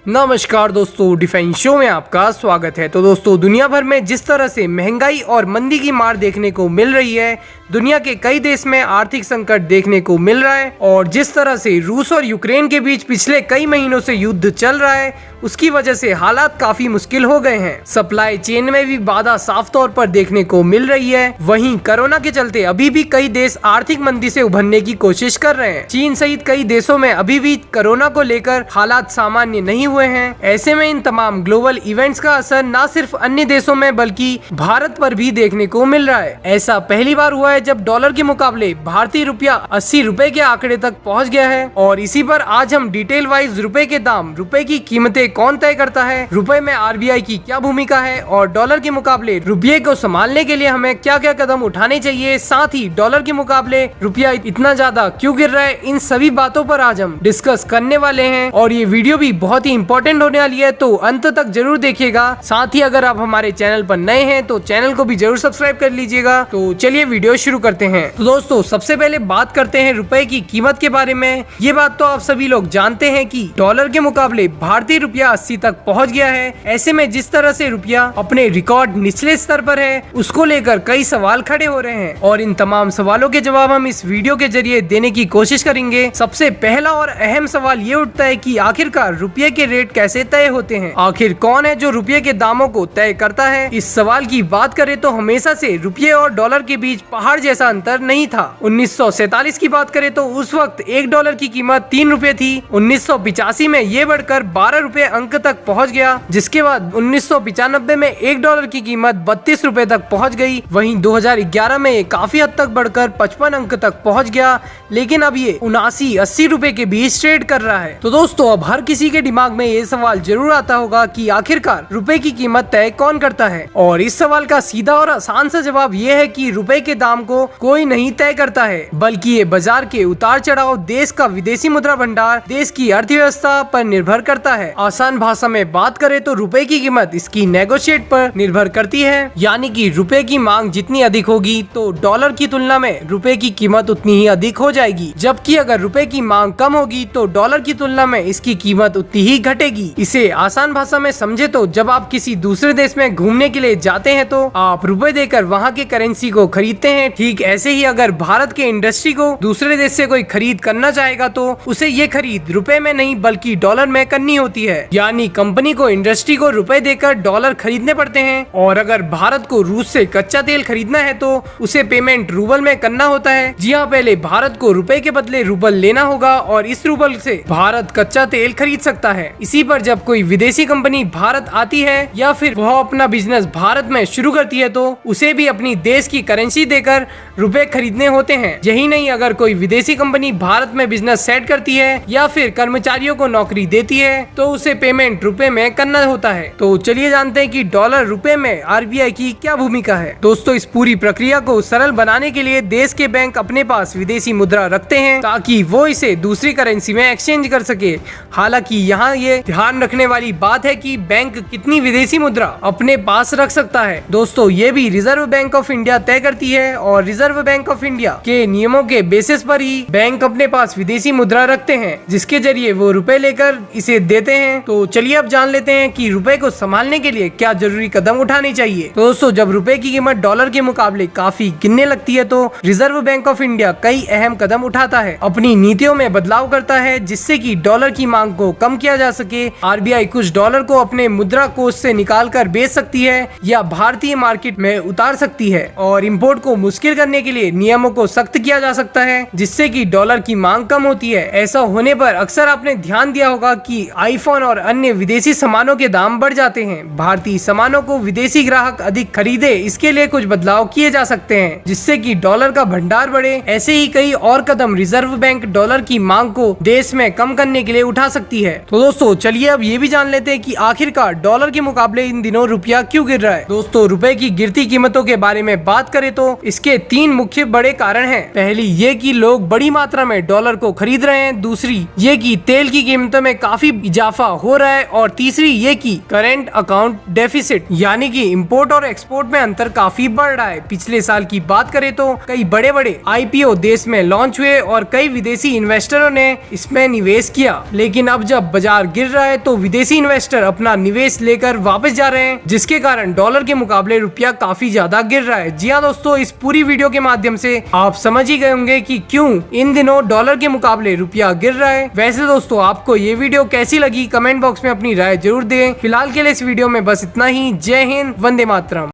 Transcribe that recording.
नमस्कार दोस्तों, defence show में आपका स्वागत है। तो दोस्तों, दुनिया भर में जिस तरह से महंगाई और मंदी की मार देखने को मिल रही है, दुनिया के कई देश में आर्थिक संकट देखने को मिल रहा है और जिस तरह से रूस और यूक्रेन के बीच पिछले कई महीनों से युद्ध चल रहा है, उसकी वजह से हालात काफी मुश्किल हो गए हैं। सप्लाई चेन में भी बाधा साफ तौर पर देखने को मिल रही है। वहीं कोरोना के चलते अभी भी कई देश आर्थिक मंदी से उभरने की कोशिश कर रहे हैं। चीन सहित कई देशों में अभी भी कोरोना को लेकर हालात सामान्य नहीं हुए हैं। ऐसे में इन तमाम ग्लोबल इवेंट्स का असर न सिर्फ अन्य देशों में बल्कि भारत पर भी देखने को मिल रहा है। ऐसा पहली बार हुआ है जब डॉलर के मुकाबले भारतीय रुपया 80 रुपए के आंकड़े तक पहुंच गया है। और इसी पर आज हम डिटेल वाइज रुपए के दाम, रुपए की कीमतें कौन तय करता है, रुपए में आरबीआई की क्या भूमिका है और डॉलर के मुकाबले रुपये को संभालने के लिए हमें क्या क्या कदम उठाने चाहिए, साथ ही डॉलर के मुकाबले रुपया इतना ज्यादा क्यों गिर रहा है, इन सभी बातों पर आज हम डिस्कस करने वाले हैं। और ये वीडियो भी बहुत ही इंपॉर्टेंट होने वाली है, तो अंत तक जरूर देखिएगा। साथ ही अगर आप हमारे चैनल पर नए हैं तो चैनल को भी जरूर सब्सक्राइब कर लीजिएगा। तो चलिए वीडियो शुरू करते हैं। तो दोस्तों, सबसे पहले बात करते हैं रुपए की कीमत के बारे में। ये बात तो आप सभी लोग जानते हैं कि डॉलर के मुकाबले भारतीय रुपया 80 तक पहुंच गया है। ऐसे में जिस तरह से रुपया अपने रिकॉर्ड निचले स्तर पर है, उसको लेकर कई सवाल खड़े हो रहे हैं और इन तमाम सवालों के जवाब हम इस वीडियो के जरिए देने की कोशिश करेंगे। सबसे पहला और अहम सवाल ये उठता है कि आखिरकार रुपये के रेट कैसे तय होते हैं, आखिर कौन है जो रुपये के दामों को तय करता है। इस सवाल की बात करें तो हमेशा से रुपये और डॉलर के बीच पहाड़ जैसा अंतर नहीं था। 1947 की बात करें तो उस वक्त एक डॉलर की कीमत 3 रुपए थी। 1985 में ये बढ़कर 12 रुपए अंक तक पहुंच गया, जिसके बाद 1995 में एक डॉलर की कीमत 32 रुपए तक पहुंच गई। वहीं 2011 में ये काफी हद तक बढ़कर 55 अंक तक पहुंच गया, लेकिन अब ये 79-80 रुपए के बीच ट्रेड कर रहा है। तो दोस्तों, अब हर किसी के दिमाग में ये सवाल जरूर आता होगा कि आखिरकार रुपए की कीमत तय कौन करता है। और इस सवाल का सीधा और आसान सा जवाब ये है कि रुपए के दाम को कोई नहीं तय करता है, बल्कि ये बाजार के उतार चढ़ाव, देश का विदेशी मुद्रा भंडार, देश की अर्थव्यवस्था पर निर्भर करता है। आसान भाषा में बात करें तो रुपए की कीमत इसकी नेगोशिएट पर निर्भर करती है, यानी कि रुपए की मांग जितनी अधिक होगी तो डॉलर की तुलना में रुपए की कीमत उतनी ही अधिक हो जाएगी, जबकि अगर रुपए की मांग कम होगी तो डॉलर की तुलना में इसकी कीमत उतनी ही घटेगी। इसे आसान भाषा में समझे तो जब आप किसी दूसरे देश में घूमने के लिए जाते हैं तो आप रुपए देकर वहाँ के करेंसी को खरीदते हैं। ठीक ऐसे ही अगर भारत के इंडस्ट्री को दूसरे देश से कोई खरीद करना चाहेगा तो उसे ये खरीद रुपए में नहीं बल्कि डॉलर में करनी होती है, यानी कंपनी को इंडस्ट्री को रुपए देकर डॉलर खरीदने पड़ते हैं। और अगर भारत को रूस से कच्चा तेल खरीदना है तो उसे पेमेंट रूबल में करना होता है। जी हाँ, पहले भारत को रुपए के बदले रूबल लेना होगा और इस रूबल से भारत कच्चा तेल खरीद सकता है। इसी पर जब कोई विदेशी कंपनी भारत आती है या फिर वह अपना बिजनेस भारत में शुरू करती है तो उसे भी अपनी देश की करेंसी देकर रुपए खरीदने होते हैं। यही नहीं, अगर कोई विदेशी कंपनी भारत में बिजनेस सेट करती है या फिर कर्मचारियों को नौकरी देती है तो उसे पेमेंट रुपए में करना होता है। तो चलिए जानते हैं कि डॉलर रुपए में आरबीआई की क्या भूमिका है। दोस्तों, इस पूरी प्रक्रिया को सरल बनाने के लिए देश के बैंक अपने पास विदेशी मुद्रा रखते हैं ताकि वो इसे दूसरी करेंसी में एक्सचेंज कर सके। हालांकि यहाँ ये ध्यान रखने वाली बात है कि बैंक कितनी विदेशी मुद्रा अपने पास रख सकता है। दोस्तों, ये भी रिजर्व बैंक ऑफ इंडिया तय करती है और रिजर्व बैंक ऑफ इंडिया के नियमों के बेसिस पर ही बैंक अपने पास विदेशी मुद्रा रखते हैं, जिसके जरिए वो रुपए लेकर इसे देते हैं। तो चलिए अब जान लेते हैं कि रुपए को संभालने के लिए क्या जरूरी कदम उठाने चाहिए। तो दोस्तों, जब रुपए की कीमत डॉलर के मुकाबले काफी गिरने लगती है तो रिजर्व बैंक ऑफ इंडिया कई अहम कदम उठाता है, अपनी नीतियों में बदलाव करता है जिससे कि डॉलर की मांग को कम किया जा सके। आरबीआई कुछ डॉलर को अपने मुद्रा कोष से निकाल कर बेच सकती है या भारतीय मार्केट में उतार सकती है और इंपोर्ट को मुश्किल करने के लिए नियमों को सख्त किया जा सकता है, जिससे कि डॉलर की मांग कम होती है। ऐसा होने पर अक्सर आपने ध्यान दिया होगा कि आईफोन और अन्य विदेशी सामानों के दाम बढ़ जाते हैं। भारतीय सामानों को विदेशी ग्राहक अधिक खरीदे, इसके लिए कुछ बदलाव किए जा सकते हैं जिससे कि डॉलर का भंडार बढ़े। ऐसे ही कई और कदम रिजर्व बैंक डॉलर की मांग को देश में कम करने के लिए उठा सकती है। तो दोस्तों, चलिए अब ये भी जान लेते हैं कि आखिरकार डॉलर के मुकाबले इन दिनों रुपया क्यों गिर रहा है। दोस्तों, रुपए की गिरती कीमतों के बारे में बात करें तो इसके 3 मुख्य बड़े कारण हैं। पहली ये कि लोग बड़ी मात्रा में डॉलर को खरीद रहे हैं, दूसरी ये कि तेल की कीमतों में काफी इजाफा हो रहा है और तीसरी ये कि करंट अकाउंट डेफिसिट यानी कि इंपोर्ट और एक्सपोर्ट में अंतर काफी बढ़ रहा है। पिछले साल की बात करें तो कई बड़े बड़े आईपीओ देश में लॉन्च हुए और कई विदेशी इन्वेस्टरों ने इसमें निवेश किया, लेकिन अब जब बाजार गिर रहा है तो विदेशी इन्वेस्टर अपना निवेश लेकर वापस जा रहे हैं, जिसके कारण डॉलर के मुकाबले रुपया काफी ज्यादा गिर रहा है। जी हाँ दोस्तों, इस पूरी वीडियो के माध्यम से आप समझ ही गए होंगे कि क्यों इन दिनों डॉलर के मुकाबले रुपया गिर रहा है। वैसे दोस्तों, आपको ये वीडियो कैसी लगी कमेंट बॉक्स में अपनी राय जरूर दें। फिलहाल के लिए इस वीडियो में बस इतना ही। जय हिंद, वंदे मातरम।